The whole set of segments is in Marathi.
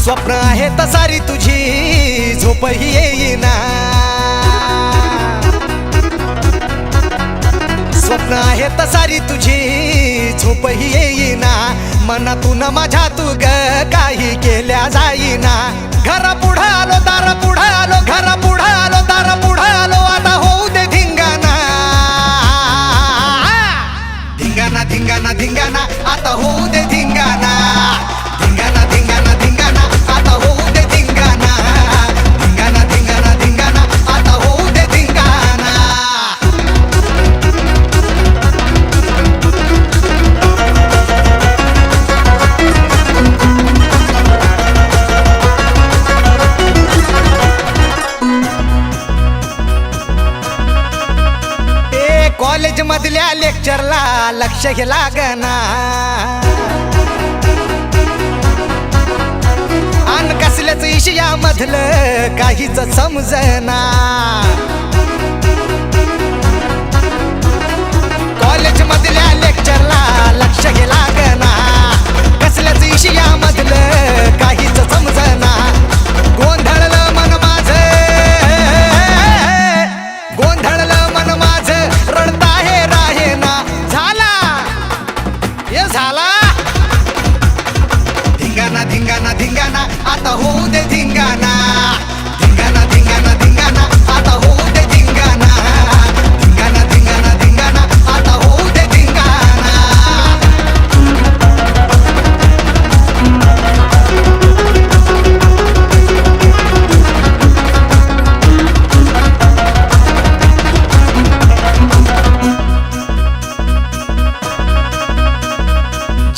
स्वप्न आहे तसारी तुझी झोपही येईना, स्वप्न आहे तसारी तुझी झोपही येईना, मनातून माझ्या तू ग काही केल्या जाईना. घरा पुढं आलो दारा पुढं आलो, घरा पुढं आलो दारा पुढं आलो, आता होऊ दे धिंगाणा धिंगाणा धिंगाणा धिंगाणा, आता होऊ दे धिंगाणा धिंगाणा धिंगाणा धिंगाणा, आता होऊ दे धिंगाणा धिंगाणा धिंगाणा धिंगाणा, आता होऊ दे धिंगाणा. कॉलेज मधल्या लेक्चरला लक्ष हे लागना, अन कसल्याच विषयामधलं काहीच समजना. कॉलेज मधल्या लेक्चरला लक्ष हे लागना, कसल्याच विषयामधलं काहीच समजना. गोंधळलं मन माझं, गोंधळलं मन माझं, रडता हे राहे ना. झाला हे झाला धिंगाणा धिंगाणा धिंगाणा, आता होऊ दे धिंगाणा धिंगाणा धिंगाणा धिंगाणा, आता होऊ दे धिंगाणा धिंगाणा धिंगाणा धिंगाणा, आता होऊ दे धिंगाणा.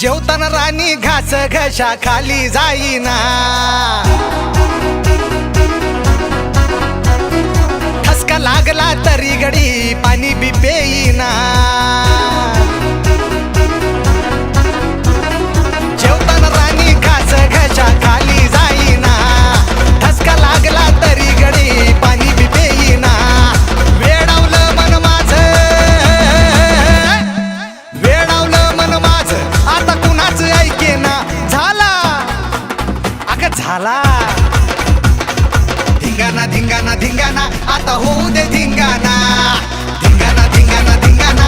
जेवताना राणी घास घशा खाली जाईना, ठसका लागला तरी गडी पाणी बी पेईना. जेवताना राणी घास घशा खाली जाईना, ठसका लागला तरी गडी पाणी बी पेईना. वेडावलं मन माझं, वेडावलं मन माझं, आता कुणाच ऐकेना. झाला अगं झाला धिंगाणा धिंगाणा धिंगाणा, आता होऊ दे धिंगाणा धिंगाणा धिंगाणा धिंगाणा,